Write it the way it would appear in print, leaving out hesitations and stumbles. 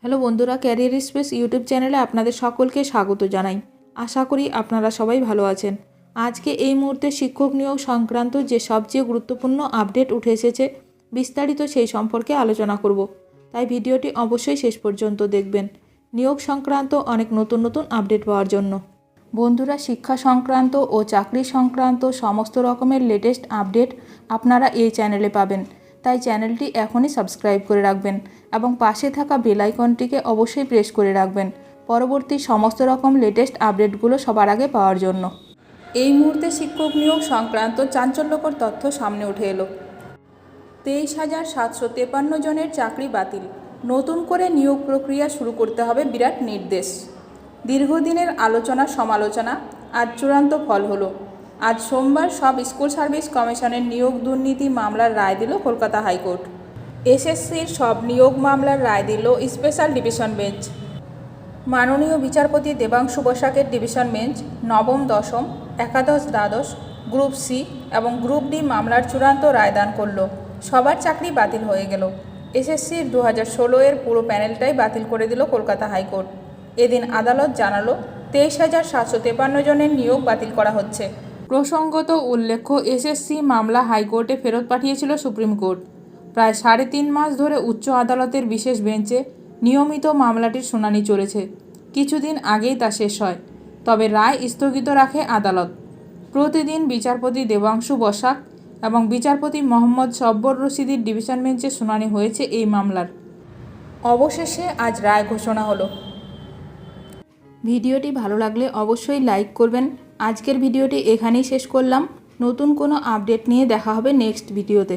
Hello বন্ধুরা, career space YouTube চ্যানেলে আপনাদের সকলকে স্বাগত জানাই। আশা করি আপনারা সবাই ভালো আছেন। আজকে এই মুহূর্তে শিক্ষক নিয়োগ সংক্রান্ত যে সবচেয়ে গুরুত্বপূর্ণ আপডেট উঠে এসেছে, বিস্তারিত সেই সম্পর্কে আলোচনা করব। তাই ভিডিওটি অবশ্যই শেষ পর্যন্ত দেখবেন নিয়োগ সংক্রান্ত অনেক নতুন নতুন আপডেট পাওয়ার জন্য। বন্ধুরা, শিক্ষা সংক্রান্ত ও চাকরি সংক্রান্ত সমস্ত রকমের লেটেস্ট আপডেট আপনারা এই চ্যানেলে পাবেন। তাই চ্যানেলটি এখনই সাবস্ক্রাইব করে রাখবেন এবং পাশে থাকা বেল আইকনটিকে অবশ্যই প্রেস করে রাখবেন পরবর্তী সমস্ত রকম লেটেস্ট আপডেটগুলো সবার আগে পাওয়ার জন্য। এই মুহূর্তে শিক্ষক নিয়োগ সংক্রান্ত চাঞ্চল্যকর তথ্য সামনে উঠে এলো। 23,753 জনের চাকরি বাতিল। নতুন করে নিয়োগ প্রক্রিয়া শুরু করতে হবে বিরাট নির্দেশ। দীর্ঘদিনের আলোচনা সমালোচনা আজ চূড়ান্ত ফল হলো। আজ সোমবার সব স্কুল সার্ভিস কমিশনের নিয়োগ দুর্নীতি মামলার রায় দিল কলকাতা হাইকোর্ট। এসএসসির সব নিয়োগ মামলার রায় দিল স্পেশাল ডিভিশন বেঞ্চ। মাননীয় বিচারপতি দেবাংশু বসাকের ডিভিশন বেঞ্চ নবম, দশম, একাদশ, দ্বাদশ, গ্রুপ সি এবং গ্রুপ ডি মামলার চূড়ান্ত রায়দান করল। সবার চাকরি বাতিল হয়ে গেল। এসএসসির 2016 পুরো প্যানেলটাই বাতিল করে দিল কলকাতা হাইকোর্ট। এদিন আদালত জানালো 23,753 জনের নিয়োগ বাতিল করা হচ্ছে। প্রসঙ্গত উল্লেখ্য, এসএসসি মামলা হাইকোর্টে ফেরত পাঠিয়েছিল সুপ্রিম কোর্ট। প্রায় 3.5 মাস ধরে উচ্চ আদালতের বিশেষ বেঞ্চে নিয়মিত মামলাটির শুনানি চলেছে। কিছুদিন আগেই তা শেষ হয়, তবে রায় স্থগিত রাখে আদালত। প্রতিদিন বিচারপতি দেবাংশু বসাক এবং বিচারপতি মোহাম্মদ সব্বর রশিদির ডিভিশন বেঞ্চে শুনানি হয়েছে এই মামলার। অবশেষে আজ রায় ঘোষণা হলো। ভিডিওটি ভালো লাগলে অবশ্যই লাইক করবেন। আজকের ভিডিওটি এখানেই শেষ করলাম। নতুন কোনো আপডেট নিয়ে দেখা হবে নেক্সট ভিডিওতে।